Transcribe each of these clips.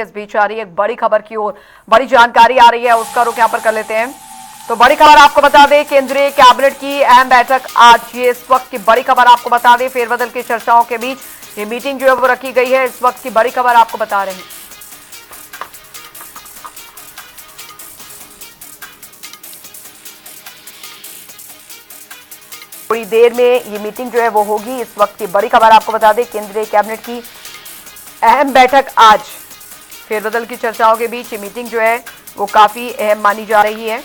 इस बीच आ रही है एक बड़ी खबर की ओर, बड़ी जानकारी आ रही है, उसका रुख यहाँ पर कर लेते हैं। तो बड़ी खबर आपको बता दें, केंद्रीय कैबिनेट की अहम बैठक आज, ये इस वक्त की बड़ी खबर आपको बता दें। फेरबदल की चर्चाओं के बीच ये मीटिंग जो है वो रखी गई है, इस वक्त की बड़ी खबर आपको बता रहे हैं। थोड़ी देर में ये मीटिंग जो है वो होगी। इस वक्त की बड़ी खबर आपको बता दें, केंद्रीय कैबिनेट की अहम बैठक आज, फेरबदल की चर्चाओं के बीच ये मीटिंग जो है वो काफी अहम मानी जा रही है।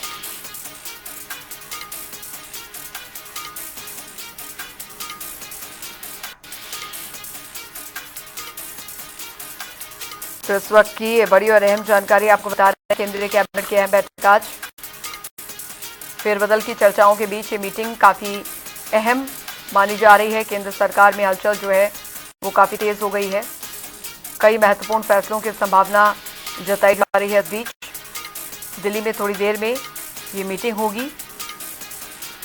तो इस वक्त की बड़ी और अहम जानकारी आपको बता रहे हैं, केंद्रीय कैबिनेट की अहम बैठक आज, फेरबदल की चर्चाओं के बीच ये मीटिंग काफी अहम मानी जा रही है। केंद्र सरकार में हलचल जो है वो काफी तेज हो गई है, कई महत्वपूर्ण फैसलों की संभावना जताई जा रही है। इस बीच दिल्ली में थोड़ी देर में ये मीटिंग होगी।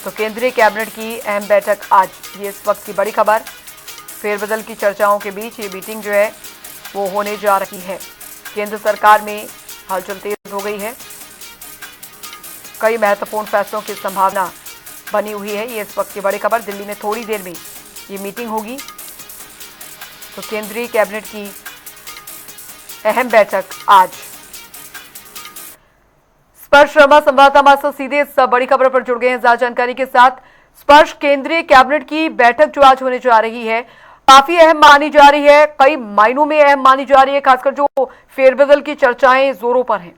तो केंद्रीय कैबिनेट की अहम बैठक आज, ये इस वक्त की बड़ी खबर, फेरबदल की चर्चाओं के बीच ये मीटिंग जो है वो होने जा रही है। केंद्र सरकार में हलचल तेज हो गई है, कई महत्वपूर्ण फैसलों की संभावना बनी हुई है। ये इस वक्त की बड़ी खबर, दिल्ली में थोड़ी देर में ये मीटिंग होगी। तो केंद्रीय कैबिनेट की अहम बैठक आज। स्पर्श शर्मा संवाददाता हमारे साथ सीधे इस बड़ी खबर पर जुड़ गए हैं ज्यादा जानकारी के साथ। स्पर्श, केंद्रीय कैबिनेट की बैठक जो आज होने जा रही है काफी अहम मानी जा रही है, कई मायनों में अहम मानी जा रही है, खासकर जो फेरबदल की चर्चाएं जोरों पर हैं।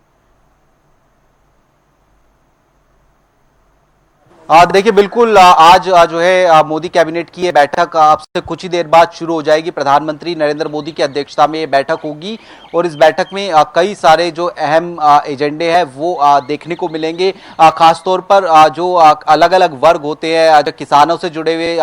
देखिए बिल्कुल, आज जो है मोदी कैबिनेट की ये बैठक अब से कुछ ही देर बाद शुरू हो जाएगी। प्रधानमंत्री नरेंद्र मोदी की अध्यक्षता में ये बैठक होगी और इस बैठक में कई सारे जो अहम एजेंडे हैं वो देखने को मिलेंगे। खासतौर पर जो अलग अलग वर्ग होते हैं, जो किसानों से जुड़े हुए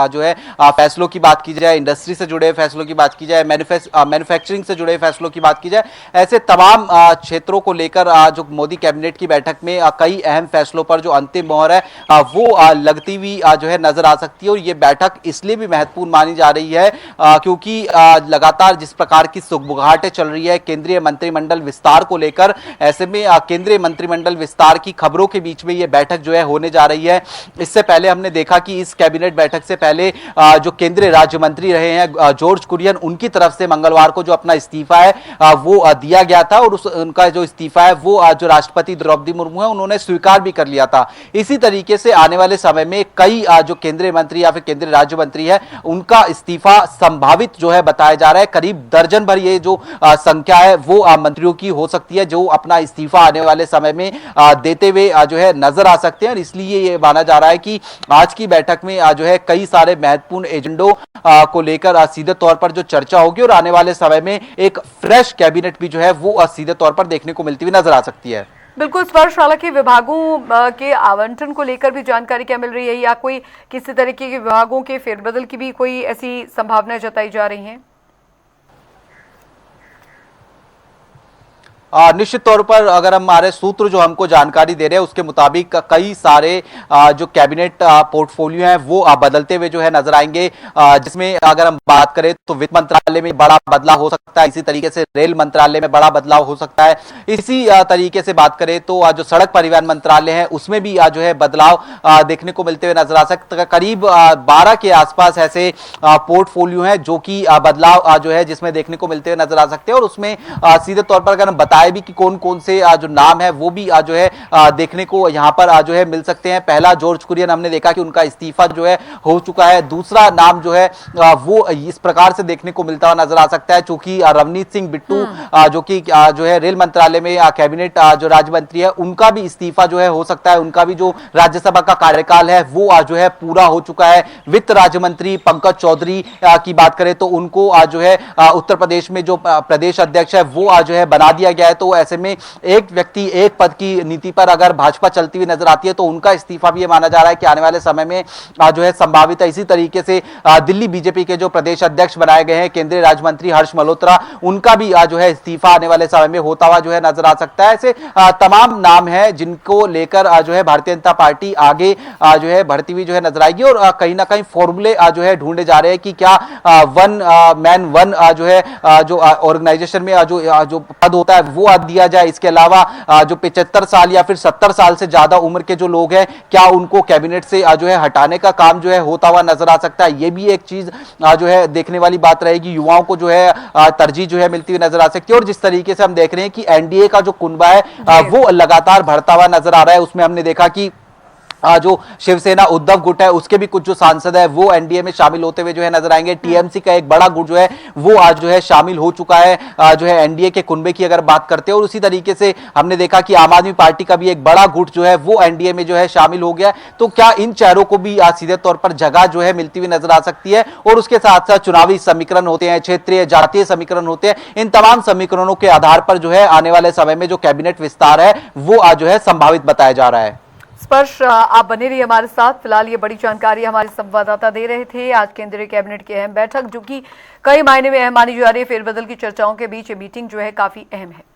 जो है फैसलों की बात की जाए, इंडस्ट्री से जुड़े फैसलों की बात की जाए, मैन्युफैक्चरिंग से जुड़े फैसलों की बात की जाए, ऐसे तमाम क्षेत्रों को लेकर जो मोदी कैबिनेट की बैठक में कई अहम फैसलों पर जो अंतिम मोहर है वो लगती हुई जो है नजर आ सकती है। और ये बैठक इसलिए भी महत्वपूर्ण मानी जा रही है क्योंकि लगातार जिस प्रकार की सुगबुगाहटें चल रही है केंद्रीय मंत्रिमंडल विस्तार को लेकर, ऐसे में केंद्रीय मंत्रिमंडल विस्तार की खबरों के बीच में ये बैठक जो है होने जा रही है। इससे पहले हमने देखा कि इस कैबिनेट बैठक से पहले जो केंद्रीय राज्य मंत्री रहे हैं जॉर्ज कुरियन, उनकी तरफ से मंगलवार को जो अपना इस्तीफा है वो दिया गया था और उनका जो इस्तीफा है वो जो राष्ट्रपति द्रौपदी मुर्मू है उन्होंने स्वीकार भी कर लिया था। इसी तरीके से आने वाले समय में कई जो केंद्रीय मंत्री या फिर केंद्रीय राज्य मंत्री है उनका इस्तीफा संभावित जो है बताया जा रहा है। करीब दर्जन भर ये जो संख्या है वो मंत्रियों की हो सकती है जो अपना इस्तीफा आने वाले समय में देते हुए जो है नजर आ सकते हैं। और इसलिए ये माना जा रहा है कि आज की बैठक में जो है कई सारे महत्वपूर्ण एजेंडों को लेकर सीधे तौर पर जो चर्चा होगी और आने वाले समय में एक फ्रेश कैबिनेट भी जो है वो सीधे तौर पर देखने को मिलती हुई नजर आ सकती है। बिल्कुल स्पर्श, हालांकि विभागों के आवंटन को लेकर भी जानकारी क्या मिल रही है या कोई किसी तरीके के विभागों के फेरबदल की भी कोई ऐसी संभावनाएं जताई जा रही हैं? निश्चित तौर पर अगर हमारे सूत्र जो हमको जानकारी दे रहे हैं उसके मुताबिक कई सारे जो कैबिनेट पोर्टफोलियो हैं वो बदलते हुए जो है नजर आएंगे, जिसमें अगर हम बात करें तो वित्त मंत्रालय में बड़ा बदलाव हो सकता है, इसी तरीके से रेल मंत्रालय में बड़ा बदलाव हो सकता है। इसी तरीके से बात करें तो जो सड़क परिवहन मंत्रालय है उसमें भी जो है बदलाव देखने को मिलते हुए नजर आ सकता है। करीब 12 के आसपास ऐसे पोर्टफोलियो हैं जो कि बदलाव जो है जिसमें देखने को मिलते हुए नजर आ सकते हैं। और उसमें सीधे तौर पर अगर हम भी कि कौन कौन से जो नाम है वो भी जो है देखने को यहां पर जो है मिल सकते हैं। पहला जॉर्ज कुरियन, हमने देखा कि उनका इस्तीफा जो है हो चुका है। दूसरा नाम जो है वो इस प्रकार से देखने को मिलता हुआ नजर आ सकता है चूंकि रवनीत सिंह बिट्टू जो कि जो है रेल मंत्रालय में कैबिनेट जो राज्य मंत्री है उनका भी इस्तीफा जो है हो सकता है। उनका भी जो राज्यसभा का कार्यकाल है वो जो है पूरा हो चुका है। वित्त राज्य मंत्री पंकज चौधरी की बात करें तो उनको जो है उत्तर प्रदेश में जो प्रदेश अध्यक्ष है वो जो है बना दिया गया है, तो ऐसे में एक व्यक्ति एक पद की नीति पर अगर भाजपा चलती हुई नजर आती है तो उनका इस्तीफा भी ये माना जा रहा है कि आने वाले समय में जो है संभावित है। इसी तरीके से दिल्ली बीजेपी के जो प्रदेश अध्यक्ष बनाए गए हैं केंद्रीय राज्य मंत्री हर्ष मल्होत्रा, उनका भी जो है इस्तीफा आने वाले समय में होता हुआ जो है नजर आ सकता है। ऐसे तमाम नाम हैं जिनको लेकर जो है भारतीय जनता पार्टी आगे जो है बढ़ती हुई जो है नजर आएगी और कहीं ना कहीं फॉर्मूले जो है ढूंढे जा रहे हैं कि क्या वन मैन वन जो है जो ऑर्गेनाइजेशन में जो पद होता है वो दिया जाए। इसके अलावा जो 75 साल या फिर 70 साल से ज्यादा उम्र के जो लोग हैं क्या उनको कैबिनेट से जो है हटाने का काम जो है होता हुआ नजर आ सकता है। ये भी एक चीज जो है देखने वाली बात रहेगी। युवाओं को जो है तरजीह जो है मिलती हुई नजर आ सकती है और जिस तरीके से हम देख रहे हैं कि एनडीए का जो कुनबा है वो लगातार बढ़ता हुआ नजर आ रहा है। उसमें हमने देखा कि जो शिवसेना उद्धव गुट है उसके भी कुछ जो सांसद है वो एनडीए में शामिल होते हुए जो है नजर आएंगे। टीएमसी का एक बड़ा गुट जो है वो आज जो है शामिल हो चुका है जो है एनडीए के कुनबे की अगर बात करते हैं। और उसी तरीके से हमने देखा कि आम आदमी पार्टी का भी एक बड़ा गुट जो है वो एनडीए में जो है शामिल हो गया। तो क्या इन चेहरों को भी सीधे तौर पर जगह जो है मिलती हुई नजर आ सकती है। और उसके साथ साथ चुनावी समीकरण होते हैं, क्षेत्रीय जातीय समीकरण होते हैं, इन तमाम समीकरणों के आधार पर जो है आने वाले समय में जो कैबिनेट विस्तार है वो आज जो है संभावित बताया जा रहा है। स्पर्श, आप बने रहिए हमारे साथ। फिलहाल ये बड़ी जानकारी हमारे संवाददाता दे रहे थे। आज केंद्रीय कैबिनेट की अहम बैठक जो कि कई मायने में अहम मानी जा रही है। फेरबदल की चर्चाओं के बीच ये मीटिंग जो है काफी अहम है।